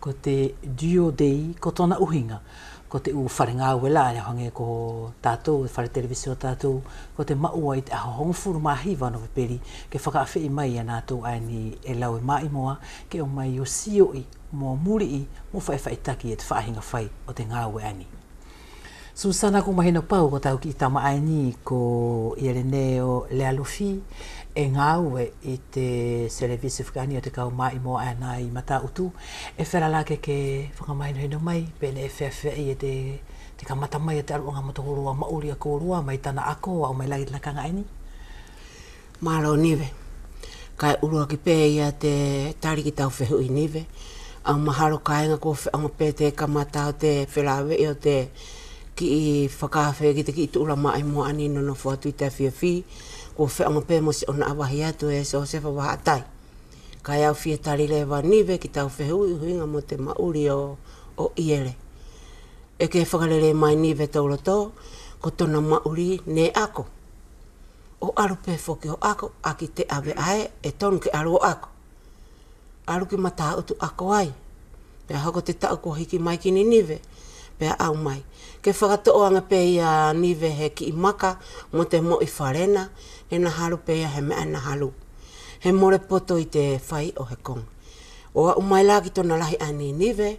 ko te Duo Dei ko tona uhinga ko te u wharenga uela e hange ko tātou e whare televisio tātou ko te maua I te aho hongfuru mahiwa no peperi ke whakaawhi mai a nātou ai ni e lau e mai moa ke o mai o sio I mo muri I mo whaiwhaitaki e te whahinga whai o te ngā ue ani. Susana ko mahina pau ko tau ki tama aini ko Ireneo Lealofi e ngāue I te Service Fukani o te kau mai mo ana I mata utu e whera lake ke whakamaino hino mai pene e whewhi e te kamata mai e te aruanga matahorua mauri a kōrua mai tana ako au mai lagi lakanga aini. Malo nive. Kai urua ki pē ia te tariki tau whehu I nive. Au maharo kāinga ko wheanga pē te kamata o te whelawe o te ki I whakawhe ki te ki tu ula mai mo ani no whatu I te whiawhi. Ko wheanga pē mo se ona awahi atu e so sefa waha atai. Kai au whia tari lewa nive ki tau whehu I huinga mo te mauri o Iere. E ke whakarere mai nive tauloto, ko tona mauri ne ako. O aru pe foki o ako, aki te awe ae, e tonu ke aru o ako. Aru ki mata utu ako ai. Pea hako te tau ko hiki mai ki ni nive, pea au mai. Ke whakato anga pe ia nive he ki I maka, mo te mo I wharena, he na haru pe ia he mea na haru. He more poto I te whai o he kong. O a umai la ki tona lahi ani nive,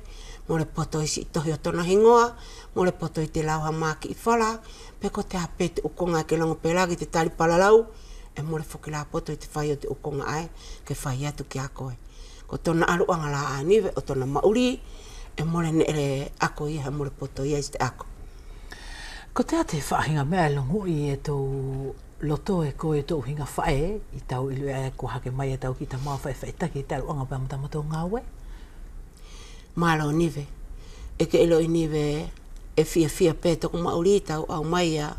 more poto I si tohi o tona hingoa, more poto I te lauha maki I whala, pe ko te hape te ukonga ke longo pe lagi te tari palalau, e more whoki la poto I te whai o te ukonga ai, ke whai atu ki a koe. Ko tona aruanga la a nive, o tona mauri, e more nere ako I he more poto I te ako. Ko te ate whaahinga mea longu I e tau loto e koe tau hinga whae, I tau ilu e ko hake mai e tau ki ta maa whae whaitaki, te aruanga pēr matamato ngāwe? Malo nive, e ke ilo I nive e fia pē toko mauri tau au mai a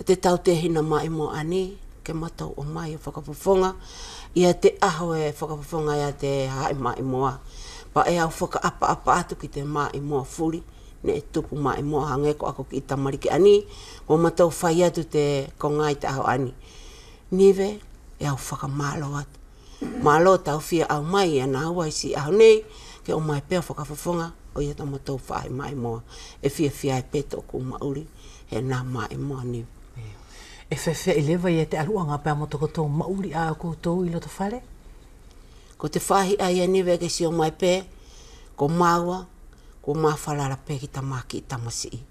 te tau te hina mai mo ani ke matau o mai o whakapofonga ia te aho e whakapofonga ia te hae mai moa pa e au whakaapa atu ki te mai moa furi ne e tupu mai moa hangeko ako ki tamari ki ani o matau whai atu te kongai te aho ani nive e au whakamalo atu malo tau fia au mai e na hua isi aho nei ke o mai pēr whakapofonga o ia tamo tau whae mai moa e fia e peto ku mauri he nā mai moa nive. E whewhe I lewa I te aruanga pēr motoko tō mauri a koutou I loto whare? Ko te whahi ai a nive ke si o mai pē, ko maua, ko mawhalara pē ki tamaki I tamasii.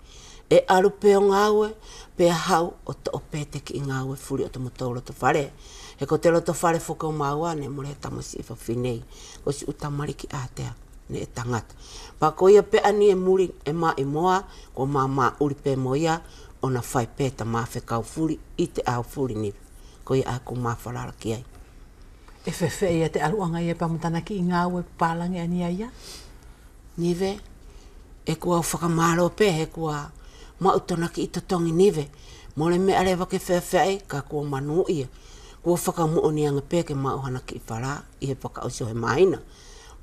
E aru pē o ngāue, pē hau o to o pē te ki I ngāue furi o te motou loto whare. He ko te loto whare whoka o maua ne more he tamasii whawhinei, ko si utamari ki ātea. Ne e tangata. Pa ko ia pe ani e muri e mai moa, ko mama uri pe mo ia, o na whai pe ta maa whekau furi, I te au furi niwe. Ko ia a ko maa whalara ki ai. E whewhe ia te aruanga ia pamutana ki I ngāwe pālangi ani a ia? Niwe, e kua o whakamaro pe, he kua mautona ki I totongi niwe. Mole mea rewa ke whewhe ka kua manu ia. Kua whakamuo ni anga pe ke mauhana ki I whara, I he whakauso he maina.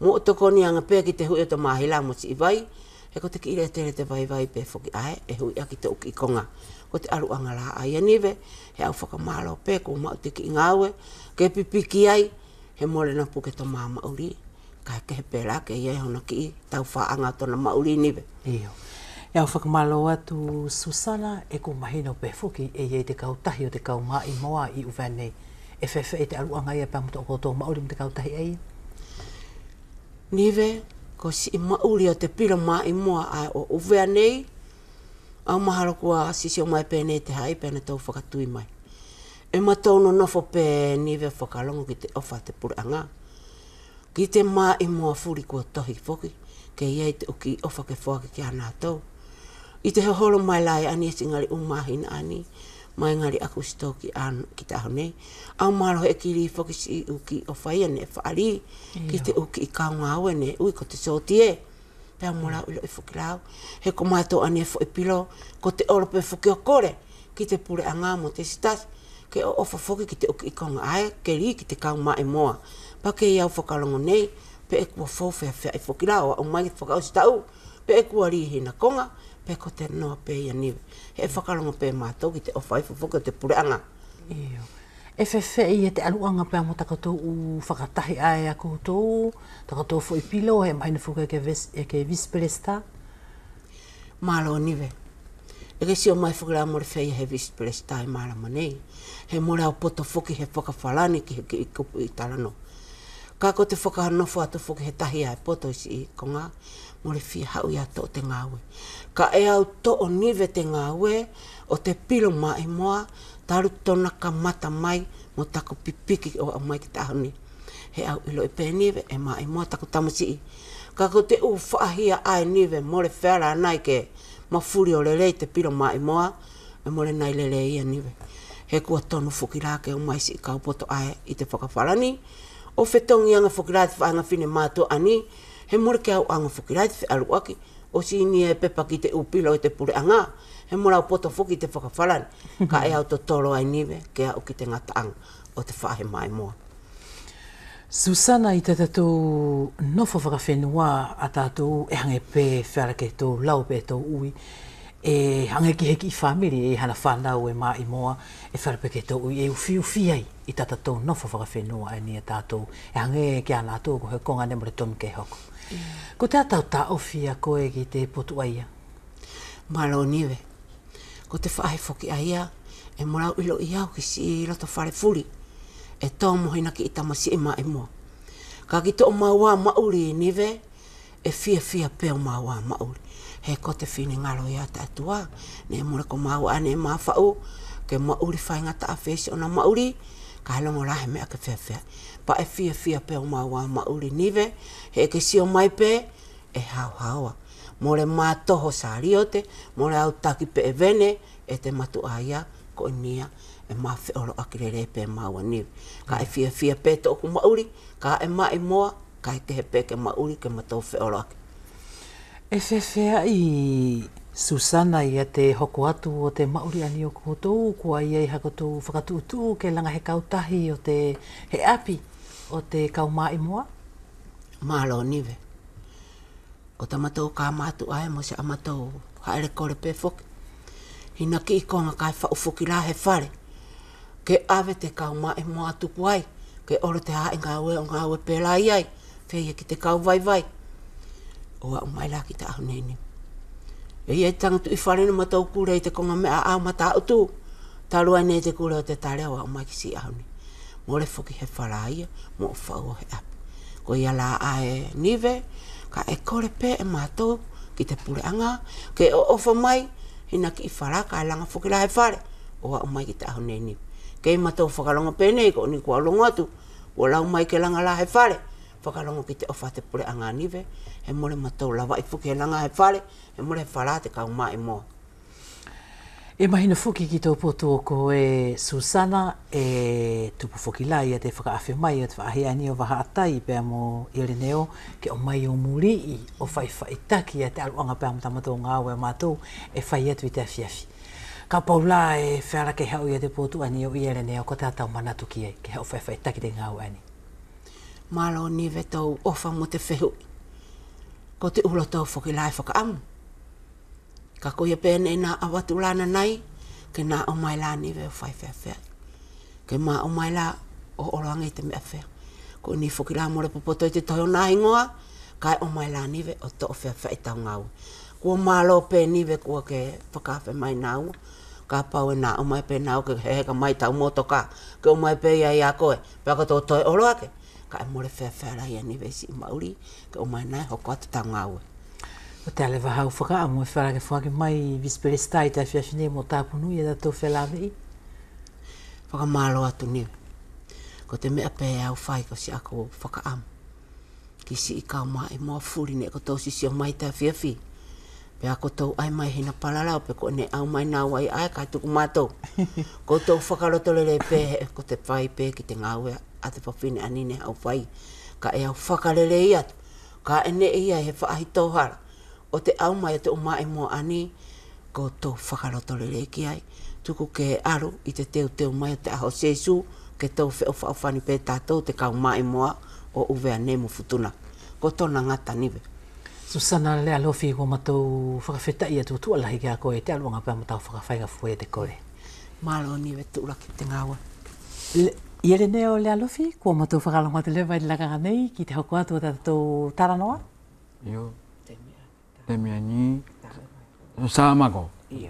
Mo toko ni anga pē ki te hui o te mahila mo si I vai, he ko te ki ire te vai pē whoki ae, e hui a ki te uki I konga. Ko te aruanga la ai anive, he au whakamaro pē ko mau te ki I ngāwe, ke pipiki ai, he more na puke to maa mauri, ka ke he pēra ke iai hona ki I, tau whaanga tona mauri nive. Iyo. E au whakamalo atu Susana, e ko mahino pē whoki, e iei te kautahi o te kau mai moa I uwhanei. E whewhe te aruanga ia pē muto o tō mauri mo te kautahi ai? Nive, ko si I mauri o te pira mai moa ai o uwea nei, au maharo kua sisi o mai pēne te hai pēne tau whakatui mai. E matou no nofo pē nive whakalongo ki te ofa te pureanga. Ki te mai moa furi kua tohi whoki, ke iei te uki ofa ke whoake ki ana tau. I te holo mai lai ani e singari umahina ani, mai ngari aku stoki ki te aho nei. Au maro he kiri whoki si uki o whaia ne whaari, ki te uki I kaunga aue ne, ui ko te soti e. Pea mora ilo I whoki lau. He ko mai tō ani e whoi pilo, ko te orope whoki o kore, ki te pure anga mo te sitas, ke o ofa whoki ki te uki I kaunga ae, ke ri ki te kaunga e moa. Pa ke iau whakalongo nei, pe e kua whowhea whea I whoki lau, o mai ki whakausi tau, pe e kua ri hina konga, pe ko te noa pe ia niwe. He whakalongo pe mātou ki te ofa I whoki o te pure anga. Iyo. E whewhe I te aruanga pēr mo takatou u whakatahi ai a koutou, takatou fo I pilo, he maina whuka e ke visperesta? Malo niwe. E ke si o mai whukira more whea he visperesta I marama nei. He more au poto whuki he whakawhalani ki he ki kupu I talano. Ka ko te whakahanofo atu whuki he tahi ai poto isi I konga, mo le fia hau ia to te ngāwe. Ka e au to o niwe te ngāwe, o te pilo mai moa, taru tona ka mata mai, mo tako pipiki o au mai ki tahoni. He au ilo I pe niwe, e mai moa tako tamasi I. Ka ko te u whaahia ai niwe, mo le whera nai ke mafuri o le rei te pilo mai moa, e mo le nai le rei ia niwe. He kua tonu whukira ke o mai si I kaupoto ai I te whakawharani, o whetongi anga whukira te whaanga whine mātua ani, he more ke au anga whukira te whaalu aki, o si ni e pepa ki te upilo I te pure anga, he mora o poto whuki te whakawharani, ka e au to toro ai niwe, ke au ki te ngata anga o te whaahe mai moa. Susana I te tatou nofo whakawhenua a tatou e hange pē whara ke tō lau pē tō ui, e hange ki heki I whamiri e hana whanau e mai moa e whara pē ke tō ui e uwhiu whiai I ta tatou nofo whakawhenua e ni a tatou e hange ki ana tō ko he konga ne more tonu ke hoko. Ko te atau ta ofia koe ki te potu aia? Malo niwe, ko te whaahe whoki aia, e morau ilo I au ki si roto whare furi, e tō mohina ki I tamasi I mai moa. Ka ki tō maua mauri niwe, e fia peo maua mauri. He ko te whine ngaro ia te atua, ne mora ko maua ane maa whau, ke mauri whainga ta awhesi o na mauri, ka helongo rahe mea ke whewhea. Pa e fia peo maua mauri niwe, he ke sio mai pe, e hau haua. More maa toho sa riote, more au taki pe e vene, e te matu aia, ko nia, e maa whioro akirere pe maua niwe. Ka e fia pe tōku mauri, ka e mai moa, ka e ke he pe ke mauri, ke matau whioro aki. E whewhea I Susana I te hoko atu o te mauri ani o koutou, kua ia I hakotou whakatuutu ke langa he kautahi o te he api o te kaumai moa? Malo niwe. Ko ta matou ka matu ai mo se amatou haere kore pe foki. Hina ki I konga kai whaufoki la he whare. Ke ave te kaumai moa tuku ai, ke oro te hae ngāwe o ngāwe pēla ai, whea ki te kau vai. O au mai la ki te ahu nene. E ia tangatu I whare na matau kure I te konga mea au mata utu. Tarua ne te kure o te tare o au mai ki si ahu ne. Mo le foki he wharaia, mo o whau o he api. Ko ia la ae niwe, ka e kore pe e mātou ki te pure anga, ke o ofa mai, hina ki I whara ka e langa foki la he whare, o au mai ki te ahu nene. Ke I mātou whakalonga pēnei, ko ni kua longo atu, o lau mai ke langa la he whare, whakalongo ki te ofa te pure anga niwe, he more matou lawa I fuki he langa he whare, he more he whara te kau mai moa. E mahina fuki ki tō poto o ko e Susana e tupu fuki lai e te whakaawe mai o te whaahe ani o waha atai pēr mo Ireneo ke o mai o muri I o whaitaki e te aluanga pēr mo tamatou ngāwe mātou e whai atu I te awhiawhi. Ka paula e whara ke hau I te poto ani o Ireneo ko te atau manatu ki e ke hau whaitaki te ngāwe ani. Malo niwe tau ofa mo te whehu. Ko te ula tau fuki lai whakaamu. Ka koia pēne nā awatu lana nai, ke nā o mai la niwe o whai whea. Ke mā o mai la o orangi te mea whea. Ko ni fuki la more popoto I te toheo nā ingoa, kai o mai la niwe o to o whea whea I tau ngau. Kua mālo pē niwe kua ke whakawhe mai nāu, ka pau e nā o mai pē nāu ke heka mai tau motoka, ke o mai pē ia ia koe, pēa ko tō toi oro ake. Ka e more whea rai a niwe si I mauri, ke o mai nai hoko atu tau ngau. O te alewa hau whakaamu e whara ke whake mai vispere stai te awhiawhine mo tāpunu I a tō whelawei? Whakamalo atu niwe. Ko te mea pē au whai ko si ako whakaamu. Ki si I kau mai mua furi ne ko tō si o mai te awhiawhi. Pea ko tō ai mai hina paralau pe ko ne au mai nā wai ai kai tuku mātou. Ko tō whakaroto lere pē ko te whai pē ki te ngāwe a te whawhine anine au whai. Ka e au whakarere I atu. Ka e ne ia he whaahi tōhara. O te au mai te o mai mua ani, ko tō whakaroto lere ki ai. Tuku ke aru I te teo mai te aho sesu, ke tō wheo whaofani pē tātou te kau mai mua o uwea nemu futuna. Ko tōna ngata niwe. Susana le alofi ko matou whakawhetai atu tualahi ki a koe te aluanga pēr mo tau whakawhaiga fue te kore. Malo niwe tuuraki te ngāua. Ireneo le alofi ko matou whakalonga te lewa I laka nei ki te hoko atu o tātou taranoa? Io. Te mea ni. Sa mako. Io.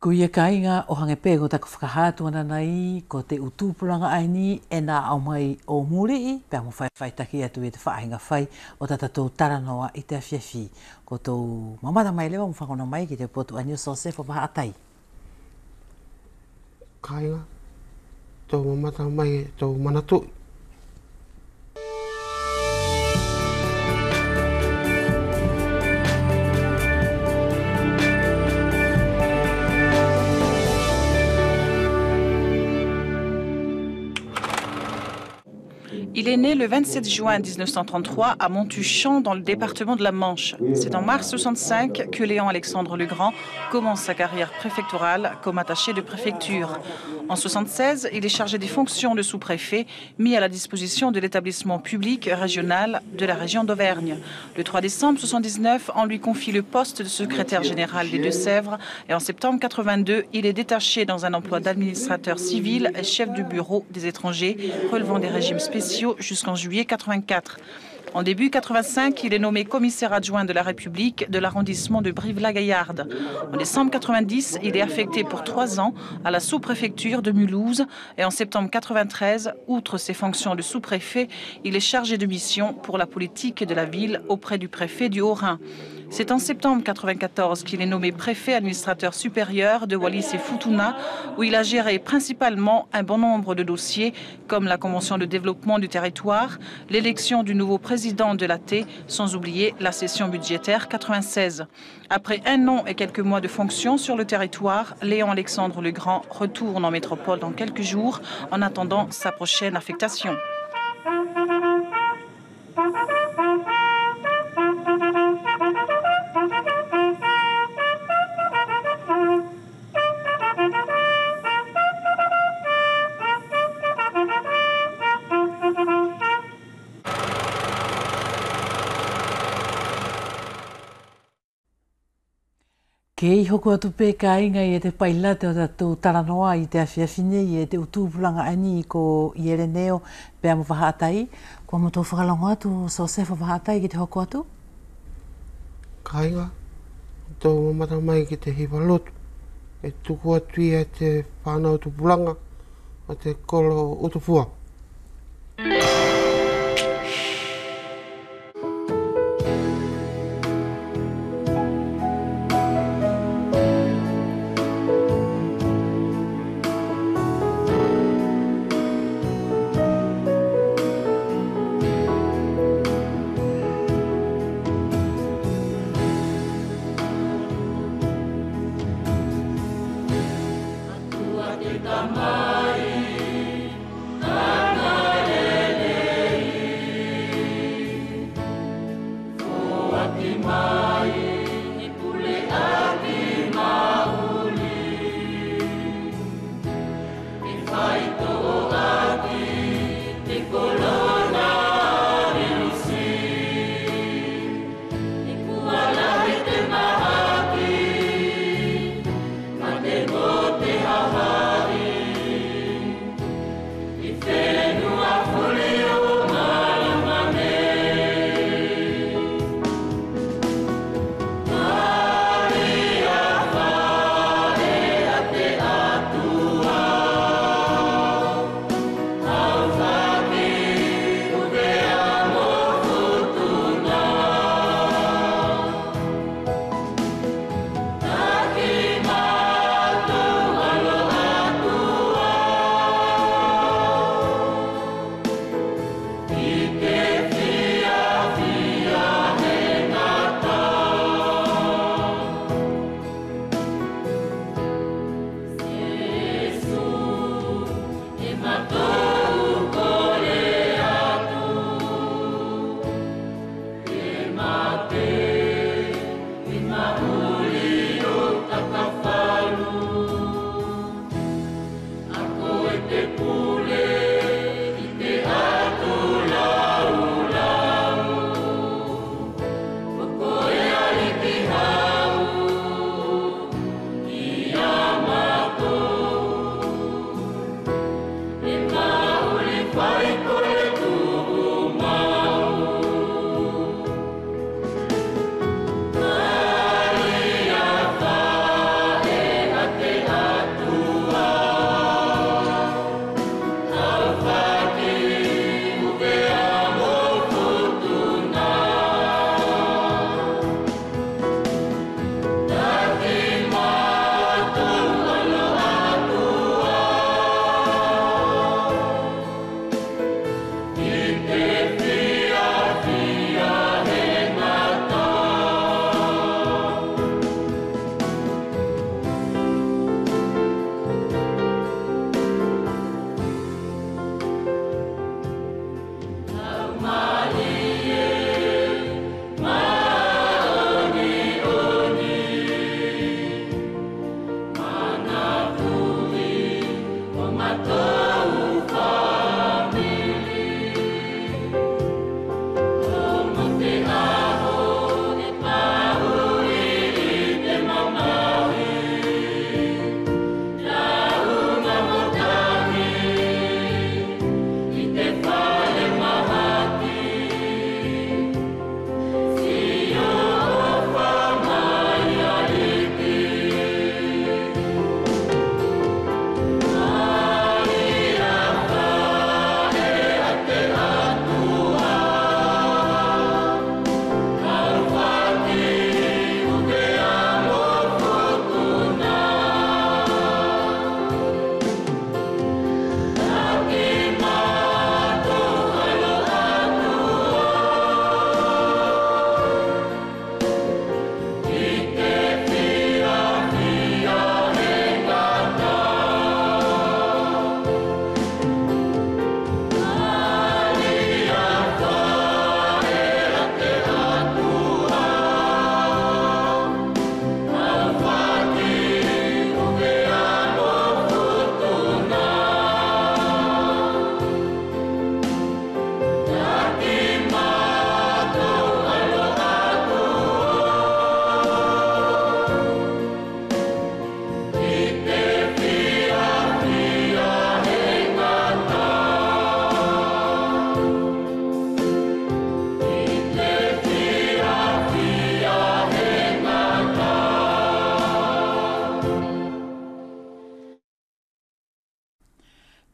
Kuia kainga o hange pego taku whakahatu ana nei ko te utupulanga aini e nā au mai o muri pe mo whai taki atu e te whainga whai o tatatou taranoa i te awhiawhi ko tau mamata mai lewa mo whakona mai ki te potu a New South Wales paha atai. Kainga, tau mamata mai tau manatu. Il est né le 27 juin 1933 à Montuchamp dans le département de la Manche. C'est en mars 65 que Léon Alexandre le Grand commence sa carrière préfectorale comme attaché de préfecture. En 76, il est chargé des fonctions de sous-préfet mis à la disposition de l'établissement public régional de la région d'Auvergne. Le 3 décembre 79, on lui confie le poste de secrétaire général des Deux-Sèvres et en septembre 82, il est détaché dans un emploi d'administrateur civil et chef du bureau des étrangers relevant des régimes spéciaux jusqu'en juillet 84. En début 85, il est nommé commissaire adjoint de la République de l'arrondissement de Brive-la-Gaillarde. En décembre 90, il est affecté pour 3 ans à la sous-préfecture de Mulhouse. Et en septembre 93, outre ses fonctions de sous-préfet, il est chargé de mission pour la politique de la ville auprès du préfet du Haut-Rhin. C'est en septembre 94 qu'il est nommé préfet administrateur supérieur de Wallis et Futuna, où il a géré principalement un bon nombre de dossiers, comme la convention de développement du territoire, l'élection du nouveau président de l'AT, sans oublier la session budgétaire 96. Après 1 an et quelques mois de fonction sur le territoire, Léon Alexandre le Grand retourne en métropole dans quelques jours, en attendant sa prochaine affectation. Kei hoko atu pē ka inga i te paila te o tātou taranoa i te awhiawhine i te utūpulanga ani i ko i ere neo pēr mo whahātai. Kua mo tō whakalongo atu so sefa whahātai ki te hoko atu? Ka inga, tō mamata mai ki te hiwa lotu. E tuku atu i te whānau utūpulanga o te kolo utupua. Tamai,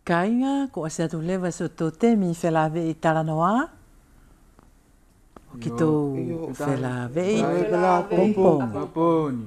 kainga ko ase atu lewa so to te mi felave I talanoa. O ki tō felave I pompong. Paponi.